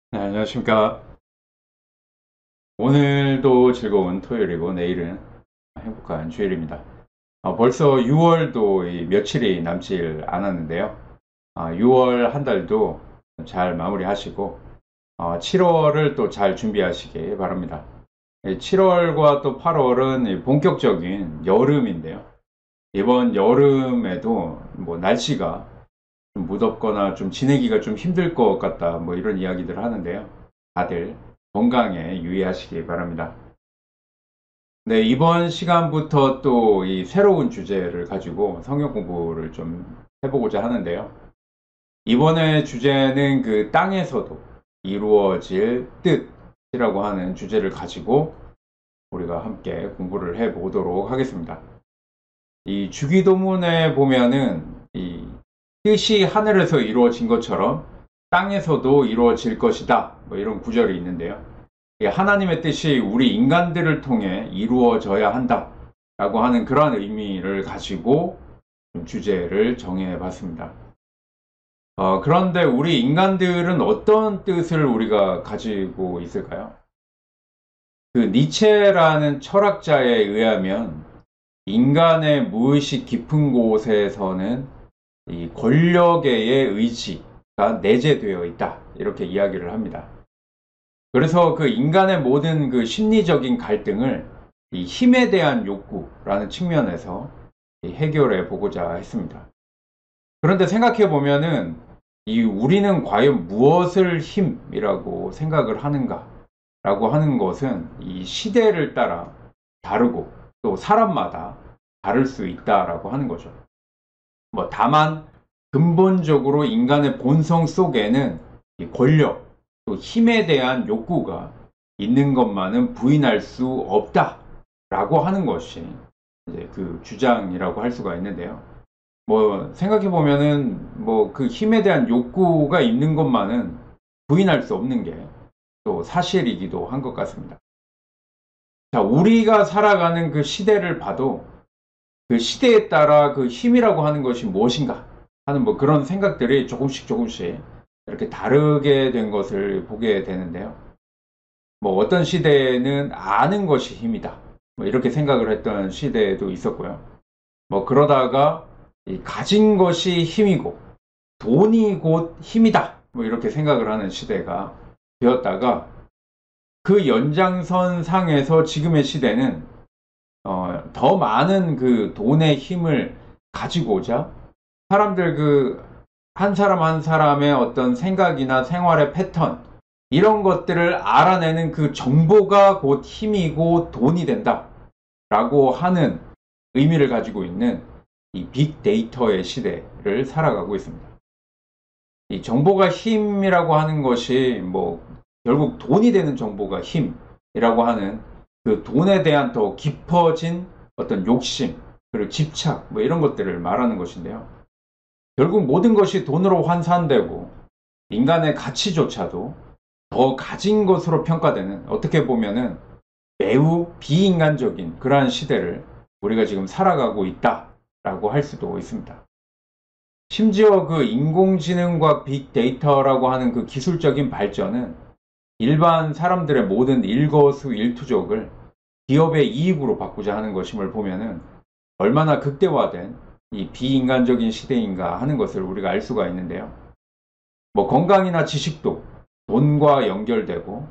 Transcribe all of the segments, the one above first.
네, 안녕하십니까. 오늘도 즐거운 토요일이고 내일은 행복한 주일입니다. 벌써 6월도 며칠이 남지 않았는데요. 6월 한 달도 잘 마무리하시고 7월을 또 잘 준비하시기 바랍니다. 7월과 또 8월은 본격적인 여름인데요. 이번 여름에도 뭐 날씨가 좀 무덥거나 좀 지내기가 좀 힘들 것 같다, 뭐 이런 이야기들을 하는데요. 다들 건강에 유의하시기 바랍니다. 네, 이번 시간부터 또 이 새로운 주제를 가지고 성경 공부를 좀 해보고자 하는데요. 이번에 주제는 그 땅에서도 이루어질 뜻이라고 하는 주제를 가지고 우리가 함께 공부를 해 보도록 하겠습니다. 이 주기도문에 보면은 이 뜻이 하늘에서 이루어진 것처럼 땅에서도 이루어질 것이다, 뭐 이런 구절이 있는데요. 하나님의 뜻이 우리 인간들을 통해 이루어져야 한다 라고 하는 그러한 의미를 가지고 좀 주제를 정해 봤습니다. 그런데 우리 인간들은 어떤 뜻을 우리가 가지고 있을까요? 그 니체라는 철학자에 의하면 인간의 무의식 깊은 곳에서는 이 권력의 의지가 내재되어 있다, 이렇게 이야기를 합니다. 그래서 그 인간의 모든 그 심리적인 갈등을 이 힘에 대한 욕구라는 측면에서 해결해 보고자 했습니다. 그런데 생각해 보면은 이 우리는 과연 무엇을 힘이라고 생각을 하는가라고 하는 것은 이 시대를 따라 다르고 또 사람마다 다를 수 있다라고 하는 거죠. 뭐 다만 근본적으로 인간의 본성 속에는 이 권력, 또 힘에 대한 욕구가 있는 것만은 부인할 수 없다라고 하는 것이 이제 그 주장이라고 할 수가 있는데요. 뭐 생각해 보면은 뭐 그 힘에 대한 욕구가 있는 것만은 부인할 수 없는 게 또 사실이기도 한 것 같습니다. 자, 우리가 살아가는 그 시대를 봐도 그 시대에 따라 그 힘이라고 하는 것이 무엇인가 하는 뭐 그런 생각들이 조금씩 이렇게 다르게 된 것을 보게 되는데요. 뭐 어떤 시대에는 아는 것이 힘이다, 뭐 이렇게 생각을 했던 시대도 있었고요. 뭐 그러다가 이 가진 것이 힘이고 돈이 곧 힘이다, 뭐 이렇게 생각을 하는 시대가 되었다가 그 연장선 상에서 지금의 시대는 더 많은 그 돈의 힘을 가지고자 사람들 그 한 사람 한 사람의 어떤 생각이나 생활의 패턴, 이런 것들을 알아내는 그 정보가 곧 힘이고 돈이 된다 라고 하는 의미를 가지고 있는 이 빅데이터의 시대를 살아가고 있습니다. 이 정보가 힘이라고 하는 것이 뭐 결국 돈이 되는 정보가 힘이라고 하는 그 돈에 대한 더 깊어진 어떤 욕심, 그리고 집착, 뭐 이런 것들을 말하는 것인데요. 결국 모든 것이 돈으로 환산되고 인간의 가치조차도 더 가진 것으로 평가되는, 어떻게 보면은 매우 비인간적인 그러한 시대를 우리가 지금 살아가고 있다라고 할 수도 있습니다. 심지어 그 인공지능과 빅데이터라고 하는 그 기술적인 발전은 일반 사람들의 모든 일거수일투족을 기업의 이익으로 바꾸자 하는 것임을 보면은 얼마나 극대화된 이 비인간적인 시대인가 하는 것을 우리가 알 수가 있는데요. 뭐 건강이나 지식도 돈과 연결되고,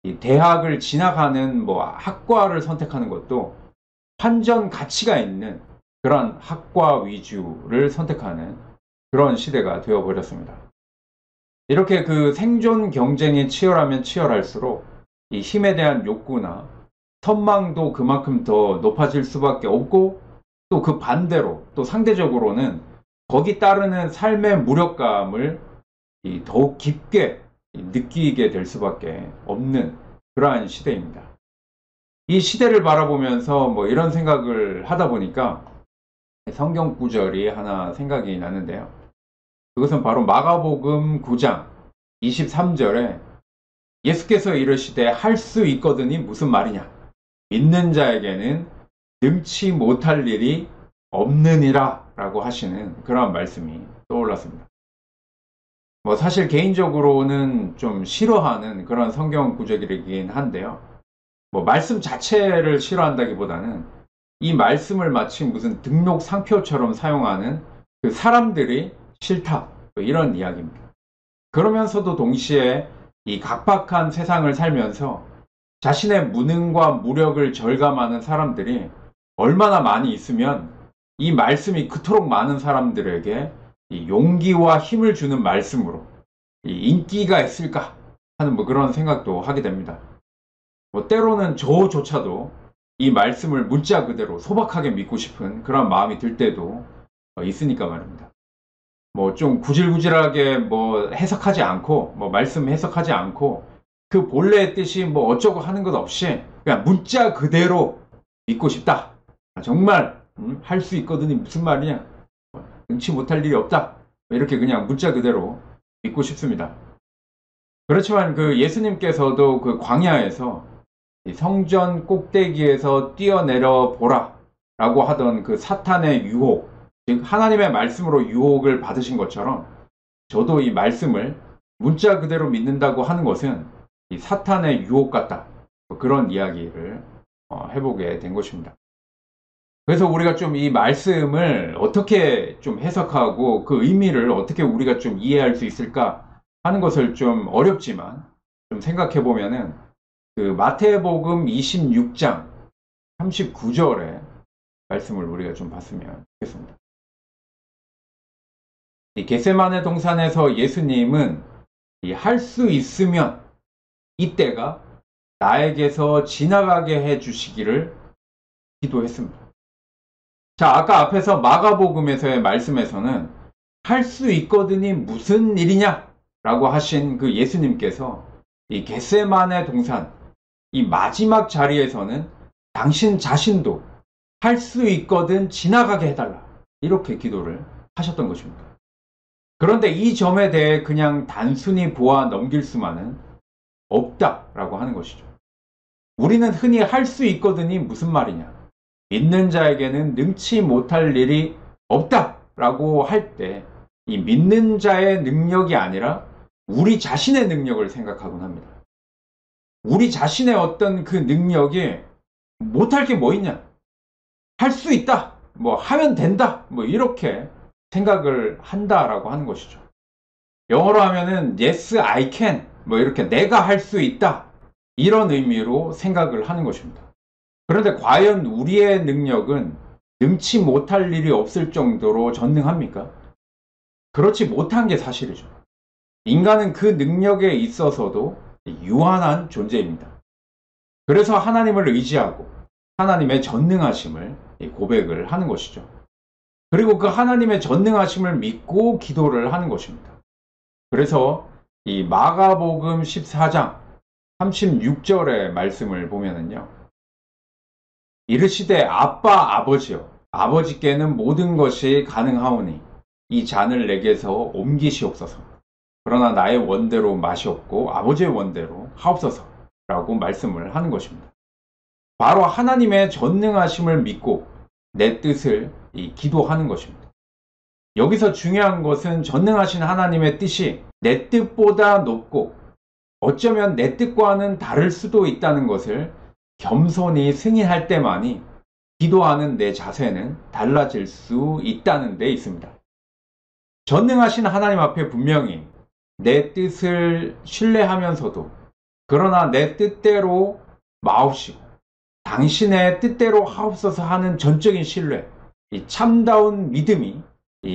이 대학을 진학하는 뭐 학과를 선택하는 것도 환전 가치가 있는 그런 학과 위주를 선택하는 그런 시대가 되어버렸습니다. 이렇게 그 생존 경쟁이 치열하면 치열할수록 이 힘에 대한 욕구나 선망도 그만큼 더 높아질 수밖에 없고, 또 그 반대로 또 상대적으로는 거기 따르는 삶의 무력감을 더욱 깊게 느끼게 될 수밖에 없는 그러한 시대입니다. 이 시대를 바라보면서 뭐 이런 생각을 하다 보니까 성경 구절이 하나 생각이 나는데요. 그것은 바로 마가복음 9장 23절에 예수께서 이르시되 할 수 있거든이 무슨 말이냐, 믿는 자에게는 능치 못할 일이 없느니라 라고 하시는 그런 말씀이 떠올랐습니다. 뭐 사실 개인적으로는 좀 싫어하는 그런 성경 구절이긴 한데요. 뭐 말씀 자체를 싫어한다기보다는 이 말씀을 마치 무슨 등록 상표처럼 사용하는 그 사람들이 싫다. 뭐 이런 이야기입니다. 그러면서도 동시에 이 각박한 세상을 살면서 자신의 무능과 무력을 절감하는 사람들이 얼마나 많이 있으면 이 말씀이 그토록 많은 사람들에게 이 용기와 힘을 주는 말씀으로 이 인기가 있을까 하는 뭐 그런 생각도 하게 됩니다. 뭐 때로는 저조차도 이 말씀을 문자 그대로 소박하게 믿고 싶은 그런 마음이 들 때도 있으니까 말입니다. 뭐 좀 구질구질하게 뭐 해석하지 않고 뭐 말씀 해석하지 않고 그 본래의 뜻이 뭐 어쩌고 하는 것 없이 그냥 문자 그대로 믿고 싶다. 정말 할 수 있거든요. 무슨 말이냐. 능치 못할 일이 없다. 이렇게 그냥 문자 그대로 믿고 싶습니다. 그렇지만 그 예수님께서도 그 광야에서 성전 꼭대기에서 뛰어내려 보라 라고 하던 그 사탄의 유혹, 즉 하나님의 말씀으로 유혹을 받으신 것처럼 저도 이 말씀을 문자 그대로 믿는다고 하는 것은 이 사탄의 유혹 같다. 그런 이야기를 해보게 된 것입니다. 그래서 우리가 좀 이 말씀을 어떻게 좀 해석하고 그 의미를 어떻게 우리가 좀 이해할 수 있을까 하는 것을 좀 어렵지만 좀 생각해 보면은 그 마태복음 26장 39절의 말씀을 우리가 좀 봤으면 좋겠습니다. 이 겟세마네 동산에서 예수님은 할 수 있으면 이때가 나에게서 지나가게 해 주시기를 기도했습니다. 자, 아까 앞에서 마가복음에서의 말씀에서는 할 수 있거든이 무슨 일이냐 라고 하신 그 예수님께서 이 겟세마네 동산 이 마지막 자리에서는 당신 자신도 할 수 있거든 지나가게 해달라 이렇게 기도를 하셨던 것입니다. 그런데 이 점에 대해 그냥 단순히 보아 넘길 수만은 없다라고 하는 것이죠. 우리는 흔히 할 수 있거든이 무슨 말이냐. 믿는 자에게는 능치 못할 일이 없다라고 할 때 이 믿는 자의 능력이 아니라 우리 자신의 능력을 생각하곤 합니다. 우리 자신의 어떤 그 능력이 못할 게 뭐 있냐. 할 수 있다. 뭐 하면 된다. 뭐 이렇게 생각을 한다라고 하는 것이죠. 영어로 하면은 yes, I can. 뭐 이렇게 내가 할 수 있다. 이런 의미로 생각을 하는 것입니다. 그런데 과연 우리의 능력은 능치 못할 일이 없을 정도로 전능합니까? 그렇지 못한 게 사실이죠. 인간은 그 능력에 있어서도 유한한 존재입니다. 그래서 하나님을 의지하고 하나님의 전능하심을 고백을 하는 것이죠. 그리고 그 하나님의 전능하심을 믿고 기도를 하는 것입니다. 그래서 이 마가복음 14장 36절의 말씀을 보면은요. 이르시되 아빠 아버지여 아버지께는 모든 것이 가능하오니 이 잔을 내게서 옮기시옵소서. 그러나 나의 원대로 마시옵고 아버지의 원대로 하옵소서라고 말씀을 하는 것입니다. 바로 하나님의 전능하심을 믿고 내 뜻을 기도하는 것입니다. 여기서 중요한 것은 전능하신 하나님의 뜻이 내 뜻보다 높고 어쩌면 내 뜻과는 다를 수도 있다는 것을 겸손히 승인할 때만이 기도하는 내 자세는 달라질 수 있다는 데 있습니다. 전능하신 하나님 앞에 분명히 내 뜻을 신뢰하면서도 그러나 내 뜻대로 마옵시고 당신의 뜻대로 하옵소서 하는 전적인 신뢰, 이 참다운 믿음이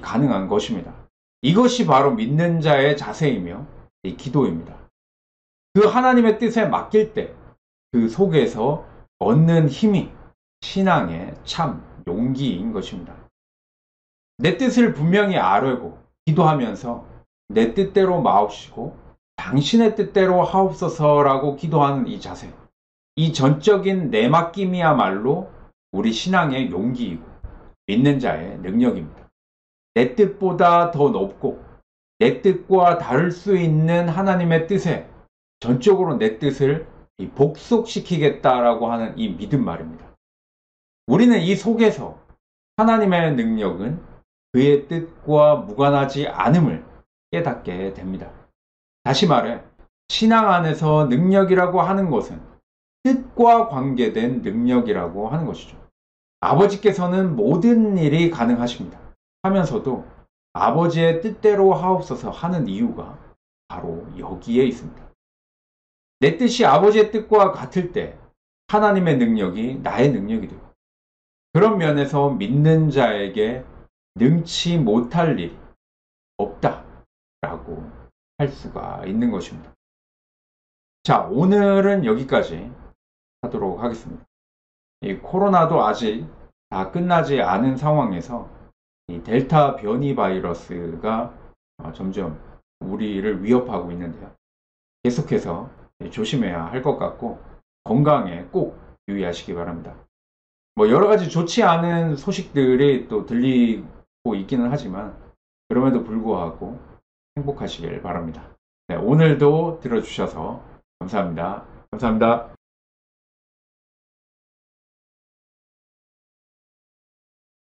가능한 것입니다. 이것이 바로 믿는 자의 자세이며 이 기도입니다. 그 하나님의 뜻에 맡길 때 그 속에서 얻는 힘이 신앙의 참 용기인 것입니다. 내 뜻을 분명히 아뢰고 기도하면서 내 뜻대로 마옵시고 당신의 뜻대로 하옵소서라고 기도하는 이 자세, 이 전적인 내맡김이야말로 우리 신앙의 용기이고 믿는 자의 능력입니다. 내 뜻보다 더 높고 내 뜻과 다를 수 있는 하나님의 뜻에 전적으로 내 뜻을 복속시키겠다라고 하는 이 믿음 말입니다. 우리는 이 속에서 하나님의 능력은 그의 뜻과 무관하지 않음을 깨닫게 됩니다. 다시 말해, 신앙 안에서 능력이라고 하는 것은 뜻과 관계된 능력이라고 하는 것이죠. 아버지께서는 모든 일이 가능하십니다. 하면서도 아버지의 뜻대로 하옵소서 하는 이유가 바로 여기에 있습니다. 내 뜻이 아버지의 뜻과 같을 때 하나님의 능력이 나의 능력이 되고, 그런 면에서 믿는 자에게 능치 못할 일이 없다라고 할 수가 있는 것입니다. 자, 오늘은 여기까지 하도록 하겠습니다. 이 코로나도 아직 다 끝나지 않은 상황에서 이 델타 변이 바이러스가 점점 우리를 위협하고 있는데요. 계속해서 조심해야 할 것 같고, 건강에 꼭 유의하시기 바랍니다. 뭐 여러 가지 좋지 않은 소식들이 또 들리고 있기는 하지만, 그럼에도 불구하고 행복하시길 바랍니다. 네, 오늘도 들어주셔서 감사합니다. 감사합니다.